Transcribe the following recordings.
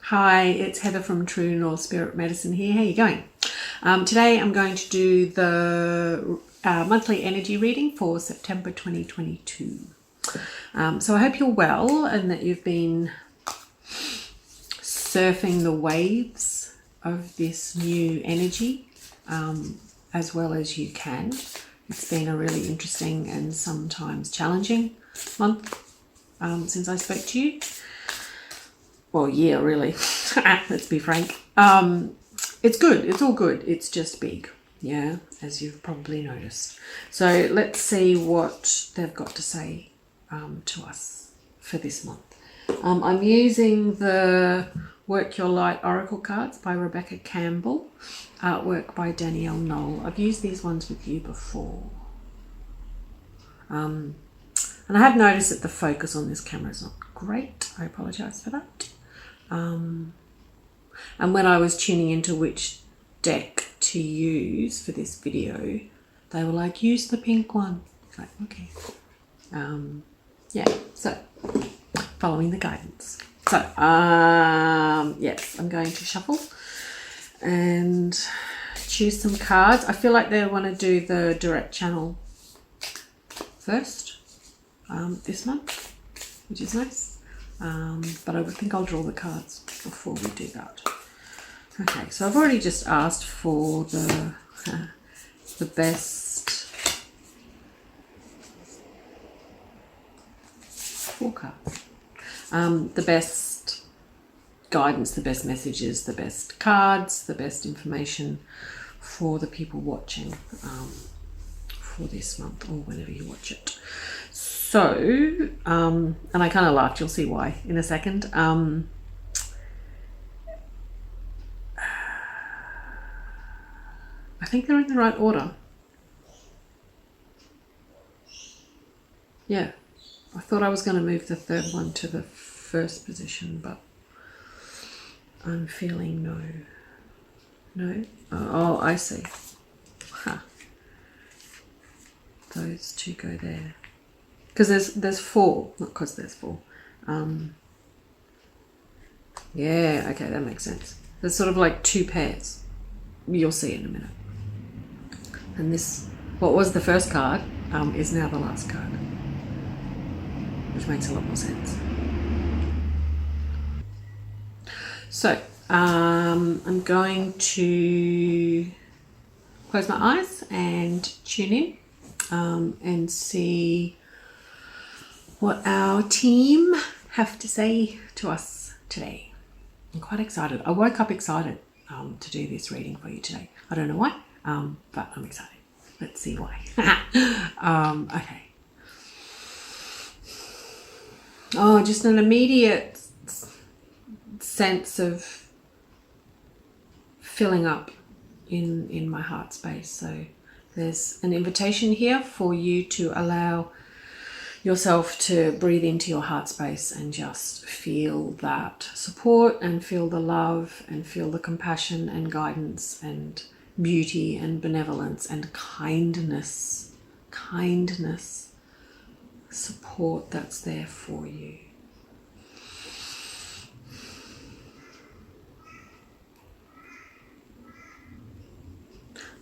Hi, it's Heather from True North Spirit Medicine here. How are you going? Today I'm going to do the monthly energy reading for September 2022. So I hope you're well and that you've been surfing the waves of this new energy as well as you can. It's been a really interesting and sometimes challenging month since I spoke to you. Well, yeah, really. Let's be frank. It's good. It's all good. It's just big. Yeah, as you've probably noticed. So let's see what they've got to say to us for this month. I'm using the Work Your Light Oracle cards by Rebecca Campbell, artwork by Danielle Knoll. I've used these ones with you before. And I have noticed that the focus on this camera is not great. I apologise for that. And when I was tuning into which deck to use for this video, they were like, use the pink one. It's like, okay. Yeah, so following the guidance. So, yes, I'm going to shuffle and choose some cards. I feel like they want to do the direct channel first this month, which is nice. But I think I'll draw the cards before we do that. Okay, so I've already just asked for the best 4 cards. The best guidance, the best messages, the best cards, the best information for the people watching for this month or whenever you watch it. So, and I kind of laughed, you'll see why in a second. I think they're in the right order. Yeah, I thought I was going to move the third one to the first position, but I'm feeling no. No? Oh, I see. Huh. Those two go there. Because there's 4, not because there's 4. Yeah, okay, that makes sense. There's sort of like 2 pairs. You'll see in a minute. And this, what was the first card, is now the last card, which makes a lot more sense. So, I'm going to close my eyes and tune in and see what our team have to say to us today. I'm quite excited. I woke up excited to do this reading for you today. I don't know why, but I'm excited. Let's see why. Okay. Oh, just an immediate sense of filling up in my heart space. So there's an invitation here for you to allow yourself to breathe into your heart space and just feel that support and feel the love and feel the compassion and guidance and beauty and benevolence and kindness, support that's there for you.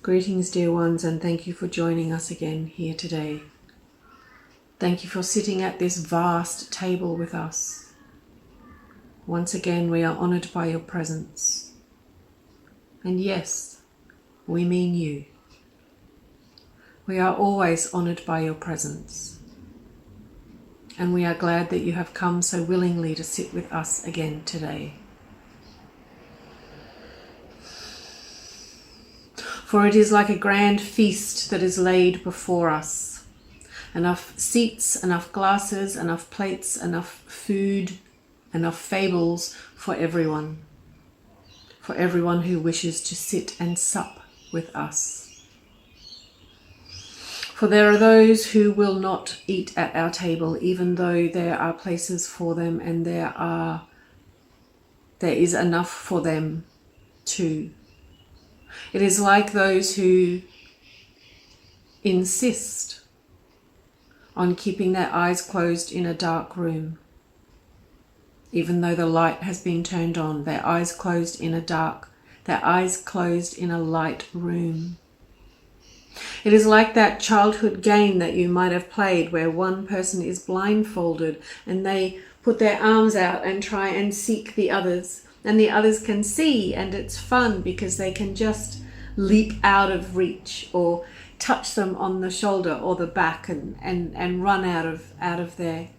Greetings, dear ones, and thank you for joining us again here today. Thank you for sitting at this vast table with us. Once again, we are honoured by your presence. And yes, we mean you. We are always honoured by your presence. And we are glad that you have come so willingly to sit with us again today. For it is like a grand feast that is laid before us. Enough seats, enough glasses, enough plates, enough food, enough fables for everyone who wishes to sit and sup with us. For there are those who will not eat at our table, even though there are places for them and there is enough for them too. It is like those who insist on keeping their eyes closed in a dark room, even though the light has been turned on, their eyes closed in a light room. It is like that childhood game that you might have played where one person is blindfolded and they put their arms out and try and seek the others, and the others can see, and it's fun because they can just leap out of reach or touch them on the shoulder or the back and run out of their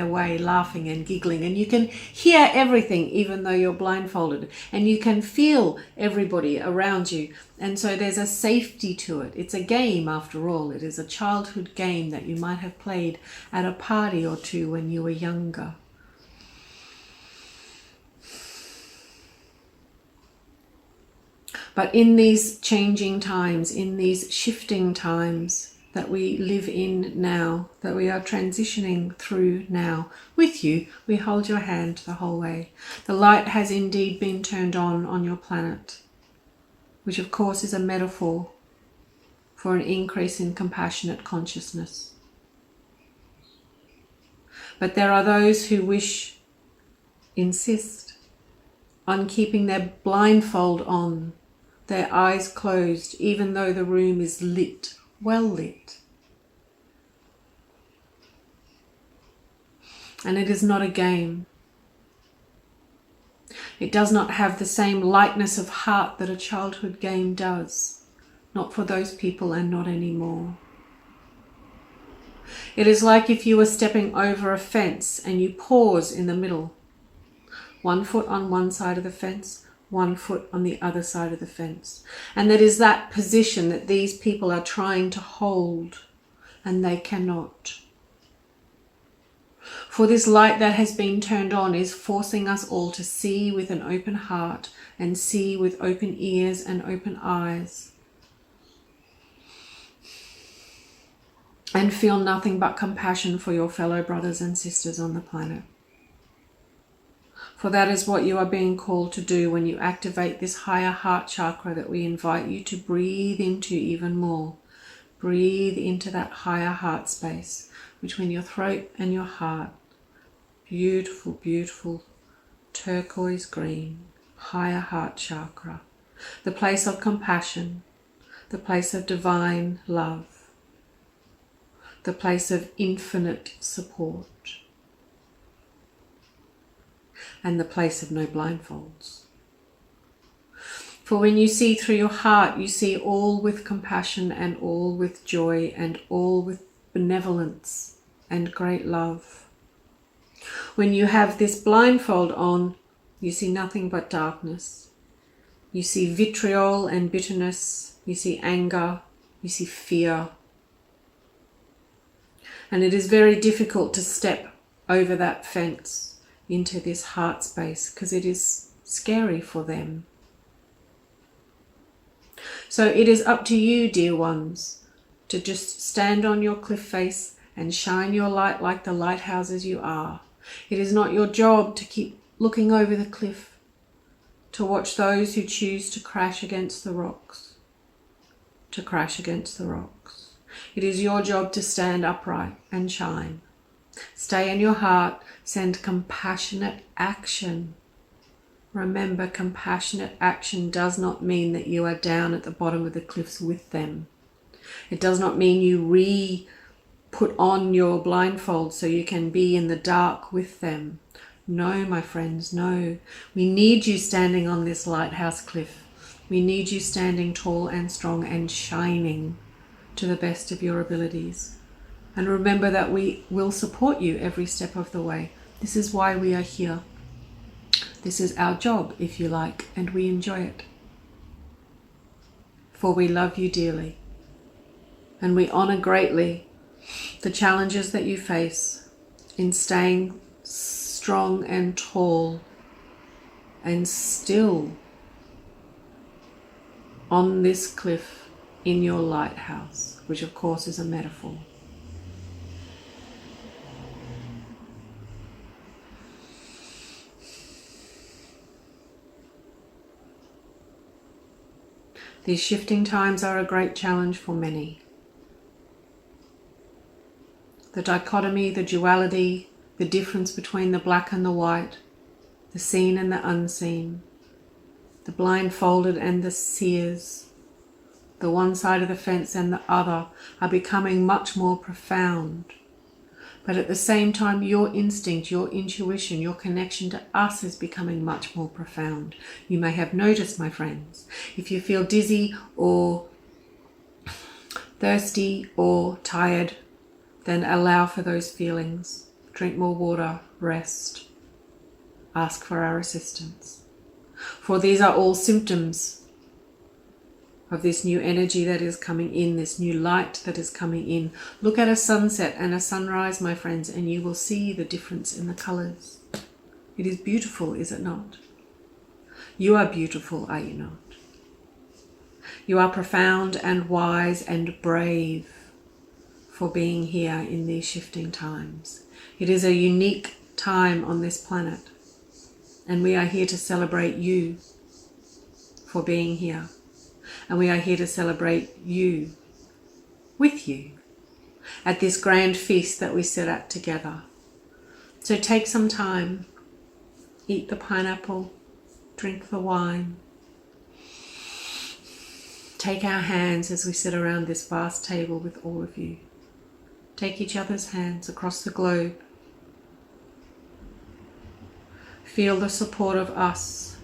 way, laughing and giggling. And you can hear everything even though you're blindfolded, and you can feel everybody around you. And so there's a safety to it. It's a game after all. It is a childhood game that you might have played at a party or two when you were younger. But in these changing times, in these shifting times that we live in now, that we are transitioning through now, with you, we hold your hand the whole way. The light has indeed been turned on your planet, which of course is a metaphor for an increase in compassionate consciousness. But there are those who insist on keeping their blindfold on, their eyes closed, even though the room is lit, well lit. And it is not a game. It does not have the same lightness of heart that a childhood game does. Not for those people, and not anymore. It is like if you were stepping over a fence and you pause in the middle. 1 foot on one side of the fence, 1 foot on the other side of the fence. And that is that position that these people are trying to hold, and they cannot. For this light that has been turned on is forcing us all to see with an open heart, and see with open ears and open eyes, and feel nothing but compassion for your fellow brothers and sisters on the planet. For that is what you are being called to do when you activate this higher heart chakra that we invite you to breathe into even more. Breathe into that higher heart space between your throat and your heart. Beautiful, beautiful turquoise green, higher heart chakra. The place of compassion, the place of divine love, the place of infinite support, and the place of no blindfolds. For when you see through your heart, you see all with compassion and all with joy and all with benevolence and great love. When you have this blindfold on, you see nothing but darkness. You see vitriol and bitterness. You see anger. You see fear. And it is very difficult to step over that fence into this heart space because it is scary for them. So it is up to you, dear ones, to just stand on your cliff face and shine your light like the lighthouses you are. It is not your job to keep looking over the cliff, to watch those who choose to crash against the rocks, It is your job to stand upright and shine. Stay in your heart, send compassionate action. Remember, compassionate action does not mean that you are down at the bottom of the cliffs with them. It does not mean you put on your blindfold so you can be in the dark with them. No, my friends, no. We need you standing on this lighthouse cliff. We need you standing tall and strong and shining to the best of your abilities. And remember that we will support you every step of the way. This is why we are here. This is our job, if you like, and we enjoy it. For we love you dearly. And we honor greatly the challenges that you face in staying strong and tall and still on this cliff in your lighthouse, which of course is a metaphor. These shifting times are a great challenge for many. The dichotomy, the duality, the difference between the black and the white, the seen and the unseen, the blindfolded and the seers, the one side of the fence and the other are becoming much more profound. But at the same time, your instinct, your intuition, your connection to us is becoming much more profound. You may have noticed, my friends, if you feel dizzy or thirsty or tired, then allow for those feelings. Drink more water, rest, ask for our assistance. For these are all symptoms of this new energy that is coming in, this new light that is coming in. Look at a sunset and a sunrise, my friends, and you will see the difference in the colors. It is beautiful, is it not? You are beautiful, are you not? You are profound and wise and brave for being here in these shifting times. It is a unique time on this planet, and we are here to celebrate you for being here. And we are here to celebrate you with you at this grand feast that we sit at together. So take some time, eat the pineapple, drink the wine. Take our hands as we sit around this vast table with all of you. Take each other's hands across the globe. Feel the support of us,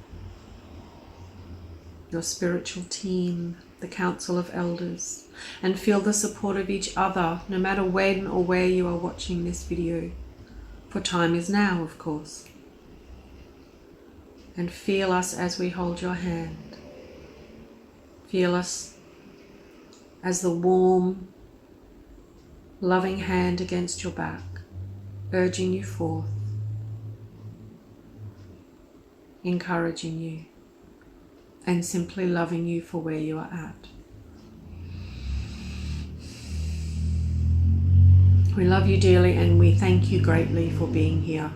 your spiritual team, the Council of Elders, and feel the support of each other, no matter when or where you are watching this video. For time is now, of course. And feel us as we hold your hand. Feel us as the warm, loving hand against your back, urging you forth, encouraging you, and simply loving you for where you are at. We love you dearly and we thank you greatly for being here.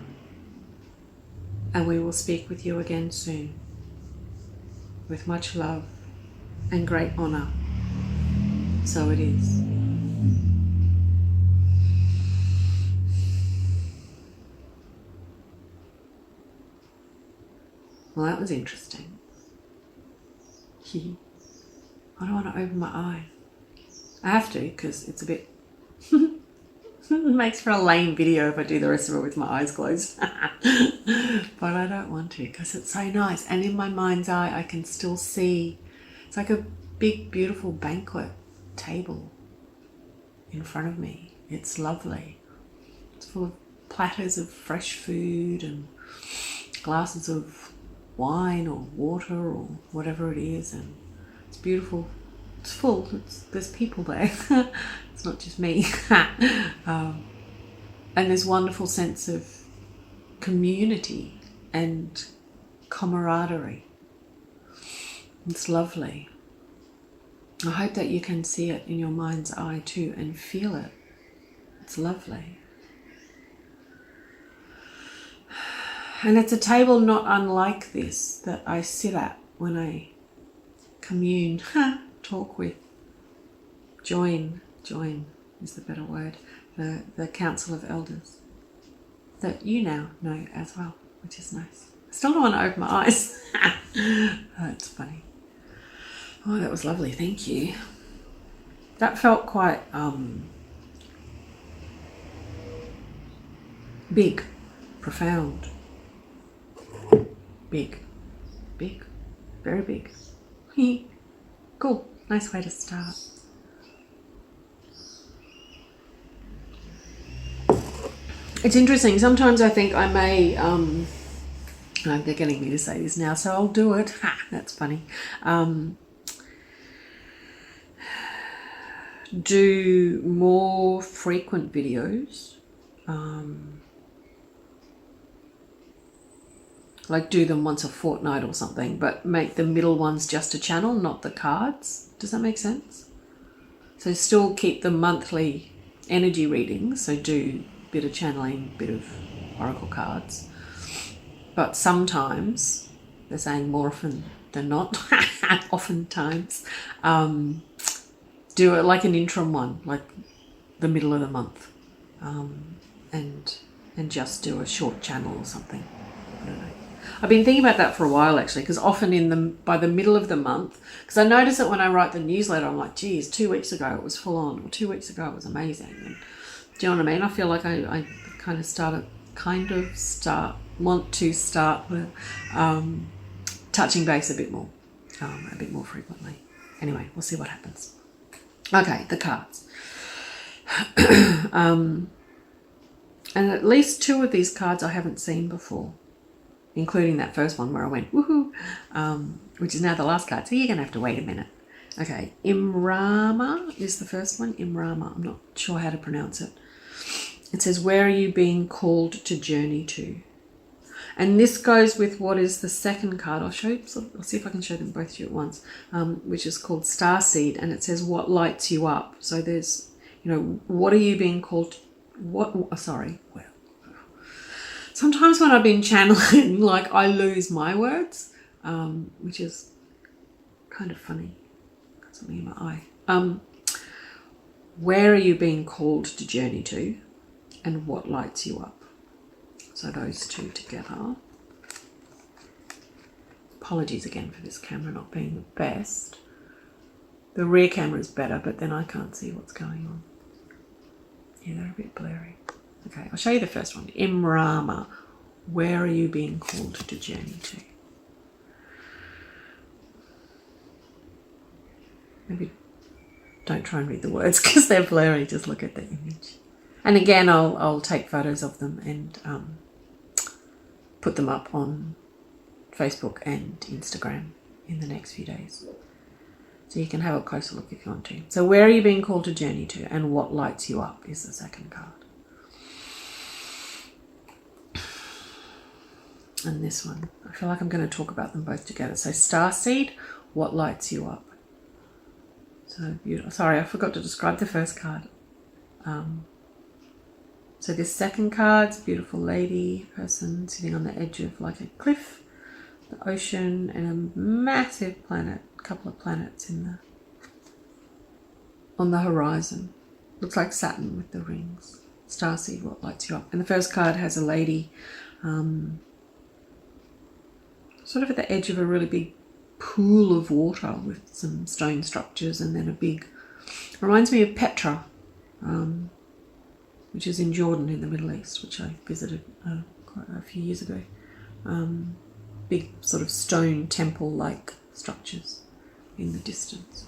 And we will speak with you again soon. With much love and great honor. So it is. Well, that was interesting. I don't want to open my eye. I have to because it's a bit it makes for a lame video if I do the rest of it with my eyes closed. But I don't want to because it's so nice, and in my mind's eye I can still see it's like a big beautiful banquet table in front of me. It's lovely. It's full of platters of fresh food and glasses of wine or water or whatever it is, and it's beautiful. It's full. There's people there. It's not just me. And there's wonderful sense of community and camaraderie. It's lovely. I hope that you can see it in your mind's eye too and feel it. It's lovely. And it's a table not unlike this that I sit at when I commune, talk with, join is the better word, the Council of Elders that you now know as well, which is nice. I still don't want to open my eyes. That's funny. Oh, that was lovely, thank you. That felt quite big, profound. Big, very big. Cool, nice way to start. It's interesting, sometimes I think I may, they're getting me to say this now, so I'll do it. That's funny. Do more frequent videos. Like do them once a fortnight or something, but make the middle ones just a channel, not the cards. Does that make sense? So still keep the monthly energy readings, so do a bit of channeling, bit of oracle cards. But sometimes, they're saying more often than not, oftentimes, do it like an interim one, like the middle of the month. And and just do a short channel or something. I don't know. I've been thinking about that for a while actually, because often by the middle of the month, because I notice that when I write the newsletter, I'm like, geez, 2 weeks ago it was full on, or 2 weeks ago it was amazing. And, do you know what I mean? I feel like I kind of want to start touching base a bit more frequently. Anyway, we'll see what happens. Okay, the cards. And at least 2 of these cards I haven't seen before, including that first one where I went, woohoo, which is now the last card. So you're going to have to wait a minute. Okay, Imrama is the first one. Imrama. I'm not sure how to pronounce it. It says, where are you being called to journey to? And this goes with what is the second card. I'll show you. I'll see if I can show them both to you at once, which is called Starseed. And it says, what lights you up? So there's, what are you being called to, sometimes when I've been channeling, like I lose my words, which is kind of funny. Got something in my eye. Where are you being called to journey to, and what lights you up? So those 2 together. Apologies again for this camera not being the best. The rear camera is better, but then I can't see what's going on. Yeah, they're a bit blurry. Okay, I'll show you the first one. Imrama, where are you being called to journey to? Maybe don't try and read the words because they're blurry. Just look at the image. And again, I'll take photos of them and put them up on Facebook and Instagram in the next few days. So you can have a closer look if you want to. So where are you being called to journey to, and what lights you up is the second card. And this one, I feel like I'm going to talk about them both together. So Starseed, what lights you up? So beautiful. Sorry, I forgot to describe the first card. So this second card's beautiful lady, person sitting on the edge of like a cliff, the ocean, and a massive planet, a couple of planets on the horizon. Looks like Saturn with the rings. Starseed, what lights you up? And the first card has a lady sort of at the edge of a really big pool of water with some stone structures, and then a big, reminds me of Petra, which is in Jordan in the Middle East, which I visited quite a few years ago. Big sort of stone temple-like structures in the distance.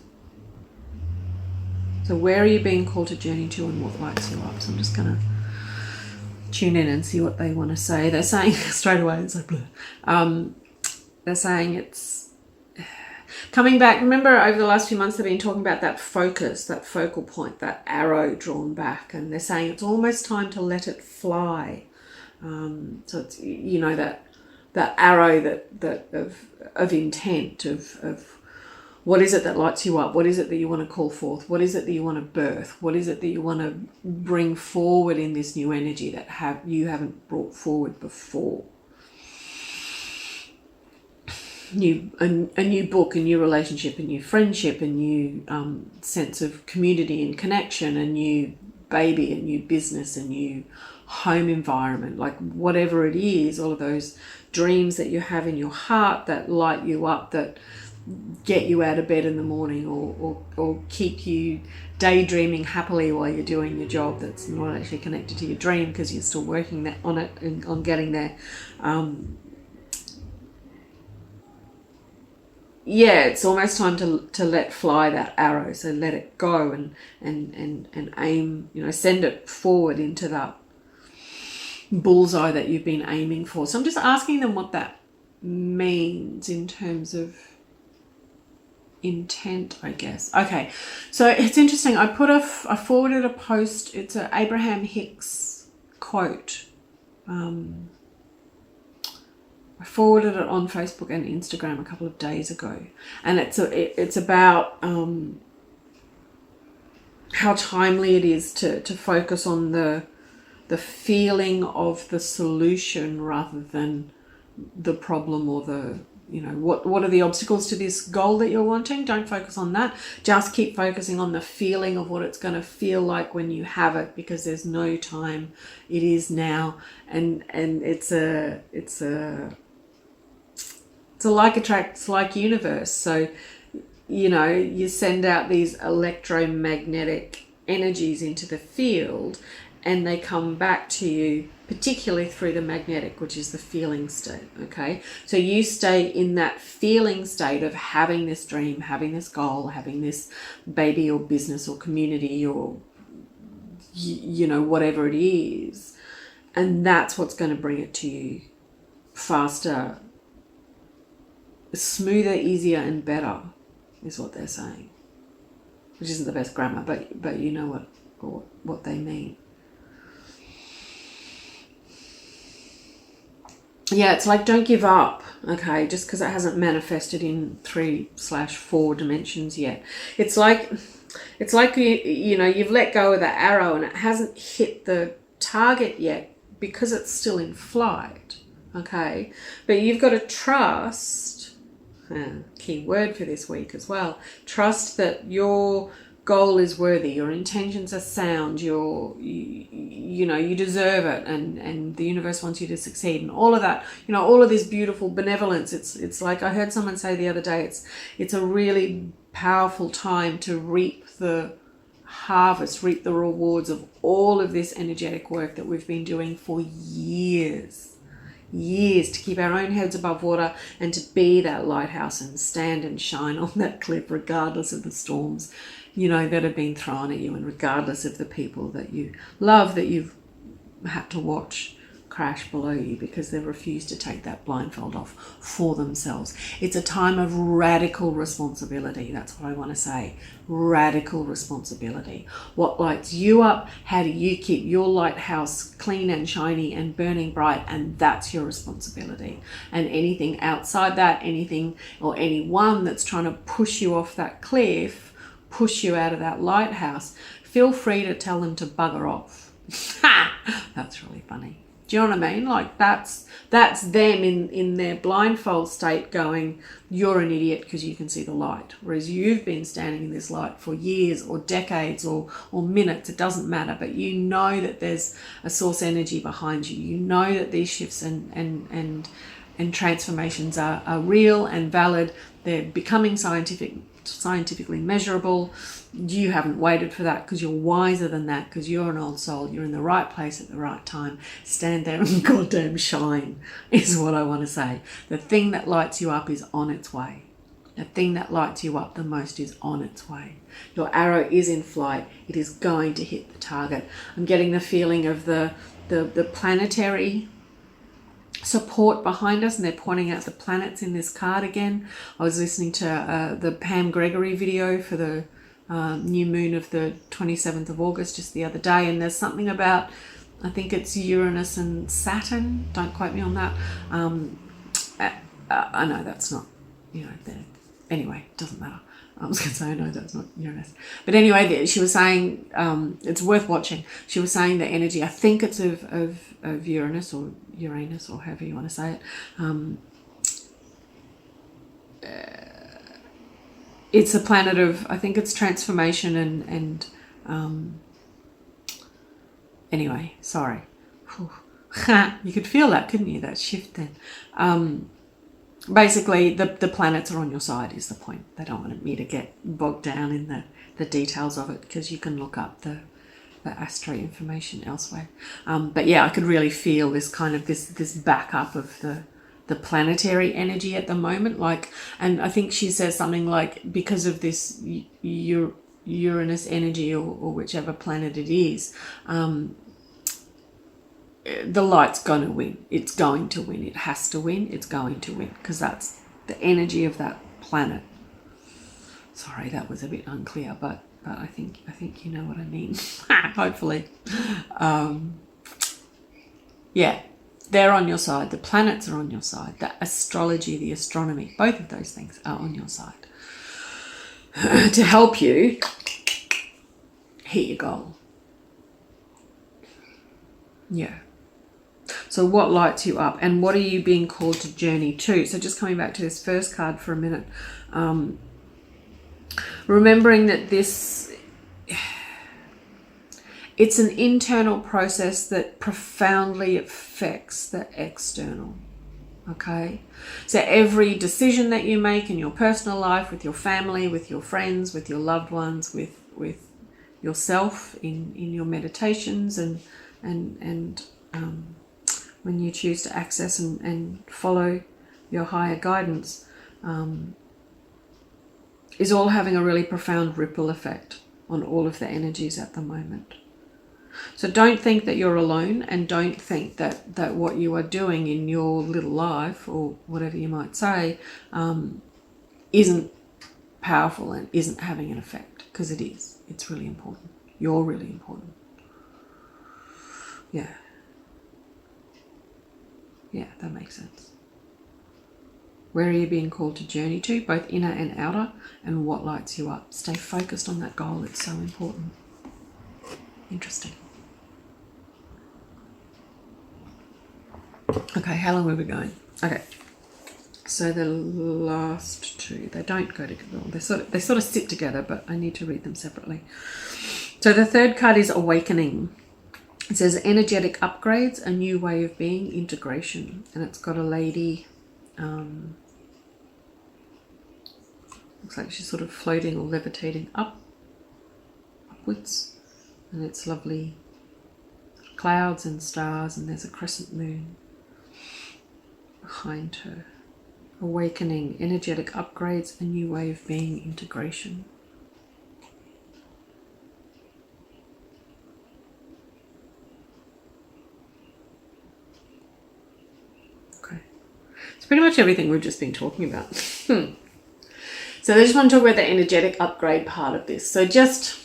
So where are you being called to journey to, and what lights you up? So I'm just going to tune in and see what they want to say. They're saying, straight away, it's like, bleh. They're saying it's coming back. Remember, over the last few months, they've been talking about that focus, that focal point, that arrow drawn back. And they're saying it's almost time to let it fly. So it's, that arrow that of intent, of what is it that lights you up? What is it that you want to call forth? What is it that you want to birth? What is it that you want to bring forward in this new energy that you haven't brought forward before? A new book, a new relationship, a new friendship, a new sense of community and connection, a new baby, a new business, a new home environment, like whatever it is, all of those dreams that you have in your heart that light you up, that get you out of bed in the morning, or keep you daydreaming happily while you're doing your job that's not actually connected to your dream because you're still working on it and on getting there. Yeah, it's almost time to let fly that arrow. So let it go and aim, send it forward into that bullseye that you've been aiming for. So I'm just asking them what that means in terms of intent, I guess. Okay, so it's interesting. I forwarded a post. It's an Abraham-Hicks quote. I forwarded it on Facebook and Instagram a couple of days ago, and it's about how timely it is to focus on the feeling of the solution rather than the problem or what are the obstacles to this goal that you're wanting? Don't focus on that. Just keep focusing on the feeling of what it's going to feel like when you have it, because there's no time. It is now. And it's a like attract, it's like universe. So, you send out these electromagnetic energies into the field, and they come back to you, particularly through the magnetic, which is the feeling state. Okay, so you stay in that feeling state of having this dream, having this goal, having this baby or business or community or whatever it is, and that's what's going to bring it to you faster, smoother, easier, and better, is what they're saying, which isn't the best grammar, but you know what they mean. Yeah, it's like, don't give up, okay, just because it hasn't manifested in 3/4 dimensions yet. It's like you've let go of the arrow and it hasn't hit the target yet because it's still in flight, okay? But you've got to trust, key word for this week as well, trust that your goal is worthy, your intentions are sound, you deserve it, and the universe wants you to succeed, and all of that, all of this beautiful benevolence. It's like I heard someone say the other day, it's a really powerful time to reap the harvest, reap the rewards of all of this energetic work that we've been doing for years to keep our own heads above water and to be that lighthouse and stand and shine on that cliff regardless of the storms that have been thrown at you, and regardless of the people that you love that you've had to watch crash below you because they've refused to take that blindfold off for themselves. It's a time of radical responsibility. That's what I want to say. Radical responsibility. What lights you up? How do you keep your lighthouse clean and shiny and burning bright? And that's your responsibility. And anything outside that, anything or anyone that's trying to push you off that cliff, push you out of that lighthouse, feel free to tell them to bugger off. That's really funny. Do you know what I mean? Like that's them in their blindfold state going, you're an idiot because you can see the light. Whereas you've been standing in this light for years or decades or minutes, it doesn't matter. But you know that there's a source energy behind you. You know that these shifts and transformations are real and valid. They're becoming scientifically measurable. You haven't waited for that because you're wiser than that, because you're an old soul. You're in the right place at the right time. Stand there and goddamn shine is what I want to say. The thing that lights you up is on its way. The thing that lights you up the most is on its way. Your arrow is in flight. It is going to hit the target. I'm getting the feeling of the planetary support behind us, and they're pointing out the planets in this card again. I was listening to the Pam Gregory video for the new moon of the 27th of August just the other day, and there's something about, I think it's Uranus and Saturn, don't quote me on that. I know that's not, anyway, it doesn't matter. I was going to say, I know that's not Uranus.'t anyway, she was saying, it's worth watching. She was saying the energy, I think it's of Uranus or Uranus or however you want to say it. It's a planet of, I think it's transformation and anyway, sorry. You could feel that, couldn't you, that shift then. Basically, the planets are on your side is the point. They don't want me to get bogged down in the details of it, because you can look up the astro information elsewhere. But yeah, I could really feel this kind of this backup of the planetary energy at the moment. And I think she says something like, because of this Uranus energy or whichever planet it is, the light's going to win. It's going to win. It has to win. It's going to win, because that's the energy of that planet. Sorry, that was a bit unclear, but I think you know what I mean. Hopefully. Yeah, they're on your side. The planets are on your side. The astrology, the astronomy, both of those things are on your side to help you hit your goal. Yeah. So what lights you up, and what are you being called to journey to? So just coming back to this first card for a minute, remembering that it's an internal process that profoundly affects the external. Okay, so every decision that you make in your personal life, with your family, with your friends, with your loved ones, with yourself, in your meditations, and when you choose to access and follow your higher guidance, is all having a really profound ripple effect on all of the energies at the moment. So don't think that you're alone, and don't think that what you are doing in your little life, or whatever you might say, isn't powerful and isn't having an effect, because it is. It's really important. You're really important. Yeah. Yeah, that makes sense. Where are you being called to journey to, both inner and outer, and what lights you up? Stay focused on that goal. It's so important. Interesting. Okay, how long were we going? Okay, so the last two, they don't go together. They sort of sit together, but I need to read them separately. So the third card is Awakening. It says energetic upgrades, a new way of being, integration, and it's got a lady. Looks like she's sort of floating or levitating upwards, and it's lovely clouds and stars, and there's a crescent moon behind her. Awakening, energetic upgrades, a new way of being, integration. Okay, it's pretty much everything we've just been talking about. So I just want to talk about the energetic upgrade part of this. So just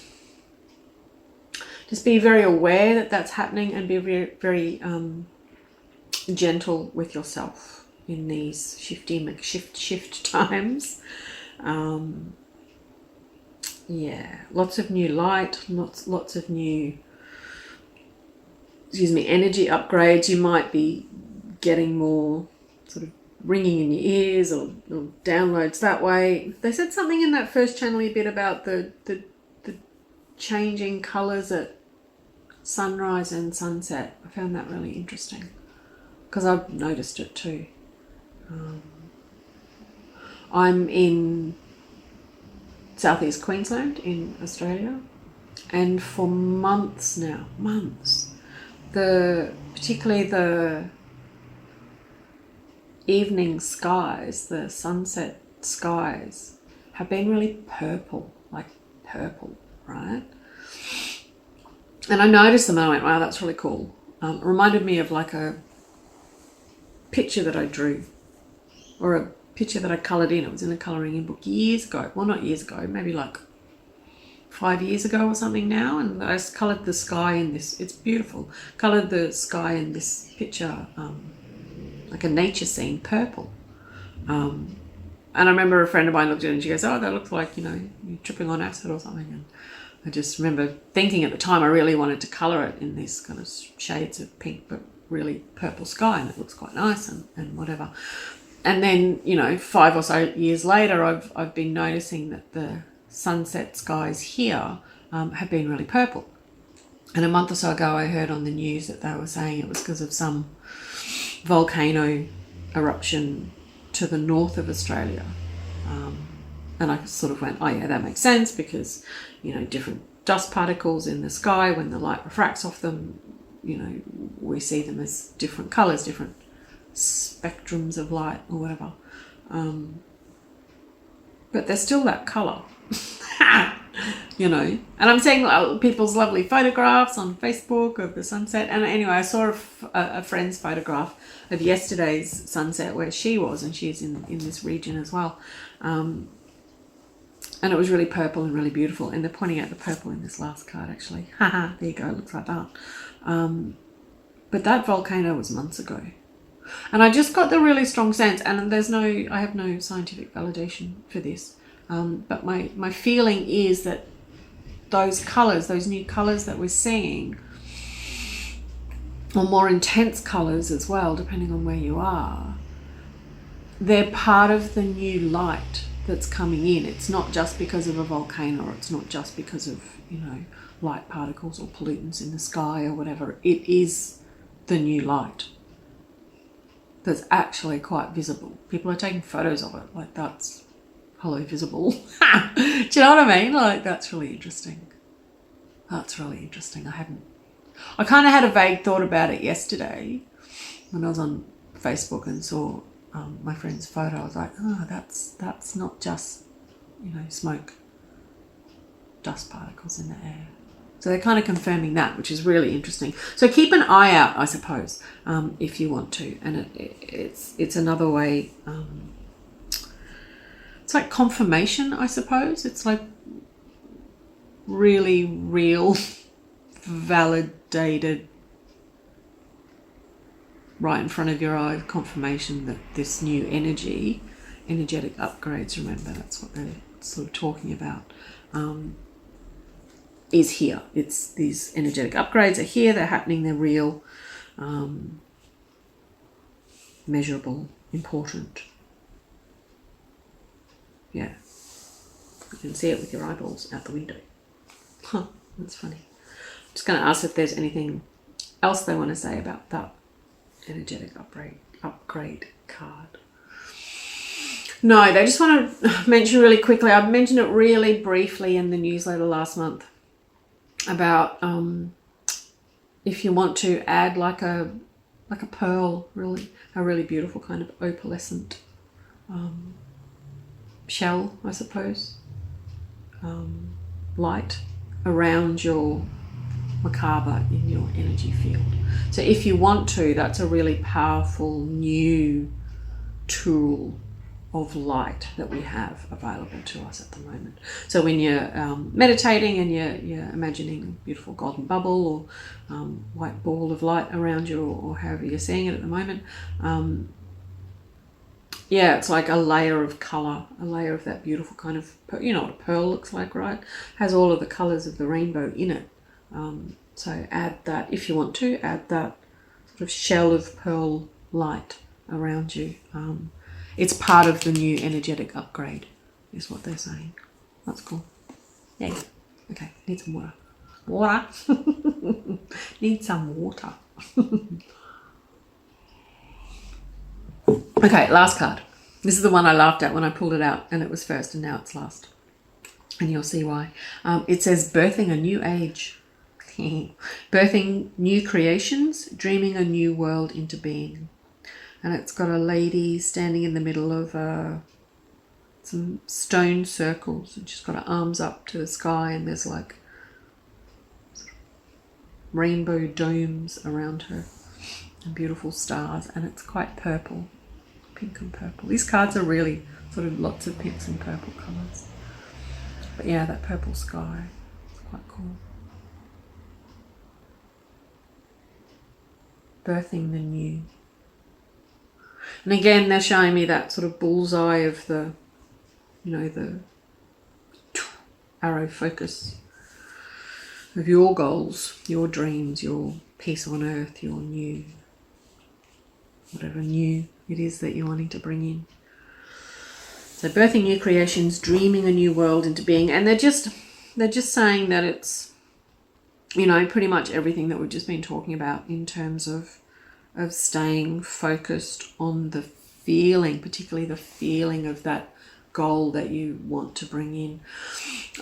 be very aware that that's happening, and be very, very gentle with yourself in these shift times. Yeah, lots of new light, lots of new, energy upgrades. You might be getting more sort of ringing in your ears, or downloads that way. They said something in that first channel a bit about the changing colours at sunrise and sunset. I found that really interesting, because I've noticed it too. I'm in southeast Queensland in Australia, and for months now, particularly the evening skies, the sunset skies, have been really purple, right? And I noticed them and I went, wow, that's really cool. It reminded me of like a picture that I drew, or a picture that I coloured in. It was in a colouring in book years ago. Well, not years ago, maybe like 5 years ago or something now. And I coloured the sky in this. It's beautiful. Coloured the sky in this picture, like a nature scene, purple. And I remember a friend of mine looked at it and she goes, oh, that looks like, you're tripping on acid or something. And I just remember thinking at the time I really wanted to colour it in this kind of shades of pink, but really purple sky, and it looks quite nice and whatever. And then, 5 or so years later, I've been noticing that the sunset skies here have been really purple. And a month or so ago, I heard on the news that they were saying it was because of some volcano eruption to the north of Australia. And I sort of went, oh yeah, that makes sense, because, different dust particles in the sky, when the light refracts off them, we see them as different colours, different spectrums of light or whatever. But there's still that colour, And I'm seeing people's lovely photographs on Facebook of the sunset. And anyway, I saw a friend's photograph of yesterday's sunset where she was, and she's in this region as well. And it was really purple and really beautiful. And they're pointing out the purple in this last card, actually. Haha, there you go, it looks like that. But that volcano was months ago. And I just got the really strong sense, and I have no scientific validation for this. But my feeling is that those colours, those new colours that we're seeing, or more intense colours as well, depending on where you are, they're part of the new light that's coming in. It's not just because of a volcano, or it's not just because of, you know, light particles or pollutants in the sky or whatever. It is the new light that's actually quite visible. People are taking photos of it, like that's hello visible. Do you know what I mean? Like, that's really interesting. That's really interesting. I kind of had a vague thought about it yesterday when I was on Facebook and saw my friend's photo. I was like, oh, that's not just, you know, smoke, dust particles in the air. So they're kind of confirming that, which is really interesting. So keep an eye out, I suppose, if you want to. And it's another way. It's like confirmation, I suppose. It's like really real, validated, right in front of your eye, confirmation that this new energetic upgrades, remember, that's what they're sort of talking about, is here. It's these energetic upgrades are here, they're happening, they're real, measurable, important. Yeah. You can see it with your eyeballs out the window. Huh, that's funny. I'm just going to ask if there's anything else they want to say about that energetic upgrade card. No, they just want to mention really quickly, I mentioned it really briefly in the newsletter last month, about if you want to add like a pearl, a really beautiful kind of opalescent shell, I suppose, light around your Merkabah in your energy field. So if you want to, that's a really powerful new tool of light that we have available to us at the moment. So when you're meditating and you're imagining a beautiful golden bubble or white ball of light around you, or however you're seeing it at the moment, yeah, it's like a layer of colour, a layer of that beautiful kind of, you know what a pearl looks like, right? Has all of the colours of the rainbow in it. So add that, if you want to, add that sort of shell of pearl light around you. It's part of the new energetic upgrade, is what they're saying. That's cool. Yeah. Okay, need some water. Water? Need some water. Okay, last card. This is the one I laughed at when I pulled it out, and it was first and now it's last. And you'll see why. It says birthing a new age. Birthing new creations, dreaming a new world into being. And it's got a lady standing in the middle of some stone circles, and she's got her arms up to the sky, and there's like rainbow domes around her and beautiful stars, and it's quite purple, pink and purple. These cards are really sort of lots of pinks and purple colours. But yeah, that purple sky, it's quite cool. Birthing the new. And again, they're showing me that sort of bullseye of the, you know, the arrow focus of your goals, your dreams, your peace on earth, your new, whatever new it is that you're wanting to bring in. So birthing new creations, dreaming a new world into being. And they're just saying that it's, you know, pretty much everything that we've just been talking about in terms of staying focused on the feeling, particularly the feeling of that goal that you want to bring in.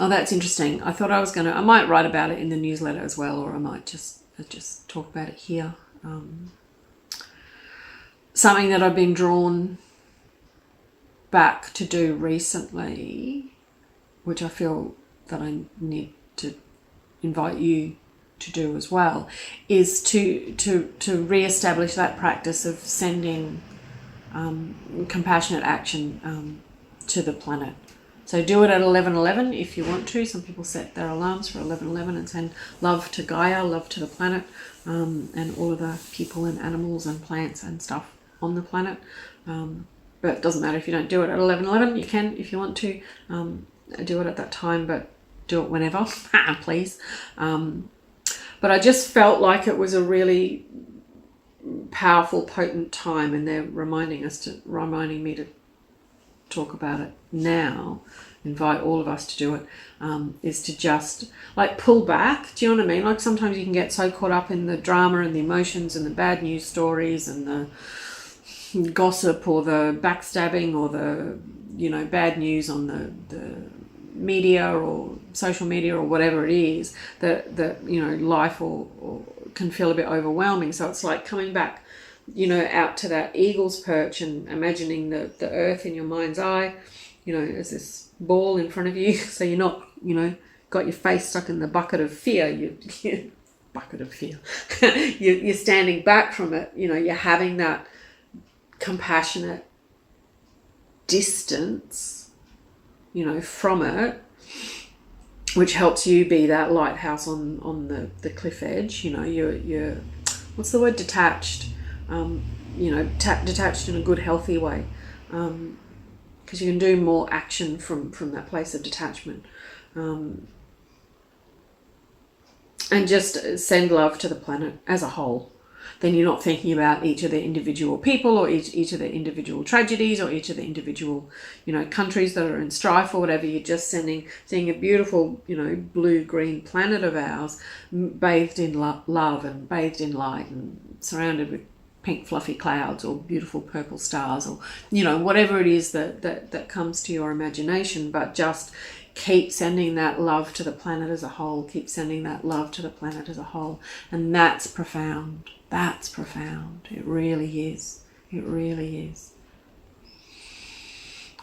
Oh, that's interesting. I thought I might write about it in the newsletter as well, or I might just talk about it here. Something that I've been drawn back to do recently, which I feel that I need to invite you to do as well, is to re-establish that practice of sending compassionate action to the planet. So do it at 11:11 if you want to. Some people set their alarms for 11:11 and send love to Gaia, love to the planet, and all of the people and animals and plants and stuff on the planet. But it doesn't matter if you don't do it at 11:11. You can, if you want to, do it at that time, but do it whenever, please. But I just felt like it was a really powerful, potent time, and they're reminding me to talk about it now, invite all of us to do it, is to just like pull back. Do you know what I mean? Like sometimes you can get so caught up in the drama and the emotions and the bad news stories and the gossip or the backstabbing or the, you know, bad news on the media or social media or whatever it is, that you know, life or can feel a bit overwhelming. So it's like coming back, you know, out to that eagle's perch and imagining the earth in your mind's eye, you know, as this ball in front of you. So you're not, you know, got your face stuck in the bucket of fear. Bucket of fear. You're standing back from it. You know, you're having that compassionate distance, you know, from it, which helps you be that lighthouse on the cliff edge. You know, you're what's the word, detached, you know, detached in a good, healthy way, because you can do more action from that place of detachment, and just send love to the planet as a whole. Then you're not thinking about each of the individual people or each of the individual tragedies or each of the individual, you know, countries that are in strife or whatever. You're just seeing a beautiful, you know, blue-green planet of ours bathed in love and bathed in light and surrounded with pink fluffy clouds or beautiful purple stars, or, you know, whatever it is that comes to your imagination. But just keep sending that love to the planet as a whole. Keep sending that love to the planet as a whole. And that's profound. That's profound. It really is. It really is.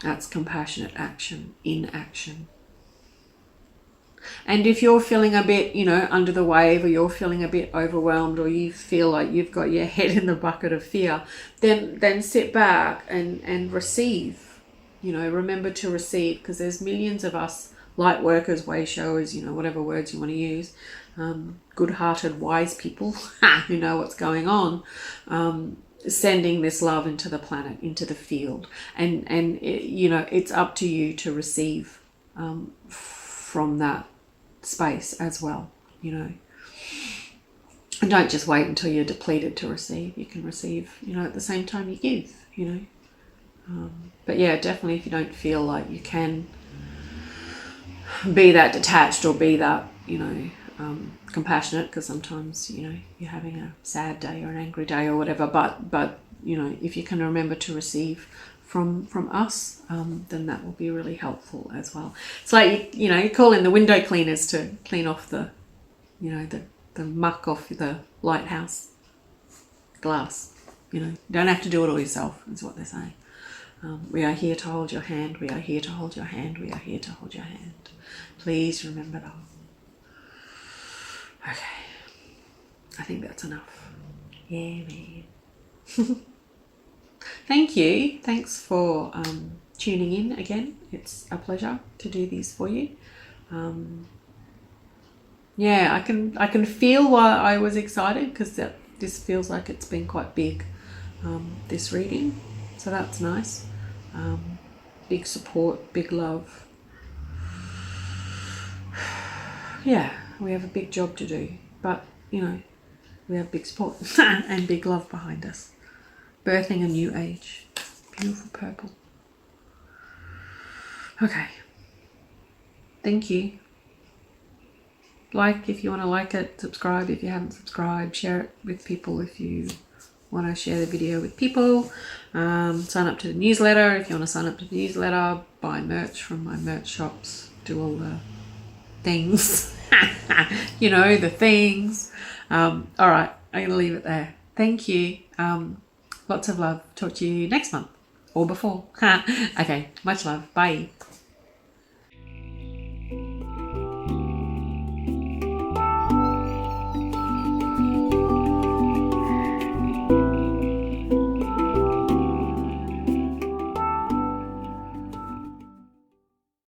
That's compassionate action in action. And if you're feeling a bit, you know, under the wave, or you're feeling a bit overwhelmed, or you feel like you've got your head in the bucket of fear, then sit back and receive. You know, remember to receive, because there's millions of us light workers, wayshowers, you know, whatever words you want to use, good-hearted, wise people who know what's going on, sending this love into the planet, into the field. And it, you know, it's up to you to receive from that space as well, you know. And don't just wait until you're depleted to receive. You can receive, you know, at the same time you give, you know. But yeah, definitely if you don't feel like you can be that detached or be that, you know, compassionate, because sometimes, you know, you're having a sad day or an angry day or whatever, but you know, if you can remember to receive from us, then that will be really helpful as well. It's like, you know, you call in the window cleaners to clean off the, you know, the muck off the lighthouse glass. You know, you don't have to do it all yourself, is what they're saying. We are here to hold your hand. We are here to hold your hand. We are here to hold your hand. Please remember that. Okay. I think that's enough. Yeah, man. Thank you. Thanks for tuning in again. It's a pleasure to do these for you. Yeah, I can feel why I was excited, because this feels like it's been quite big, this reading. So that's nice. Big support, big love. Yeah, we have a big job to do, but, you know, we have big support and big love behind us. Birthing a new age. Beautiful purple. Okay. Thank you. Like if you want to like it, subscribe if you haven't subscribed, share it with people if you want to share the video with people, sign up to the newsletter if you want to sign up to the newsletter, buy merch from my merch shops, do all the things, you know, the things. All right, I'm going to leave it there. Thank you. Lots of love. Talk to you next month or before. Okay, much love. Bye.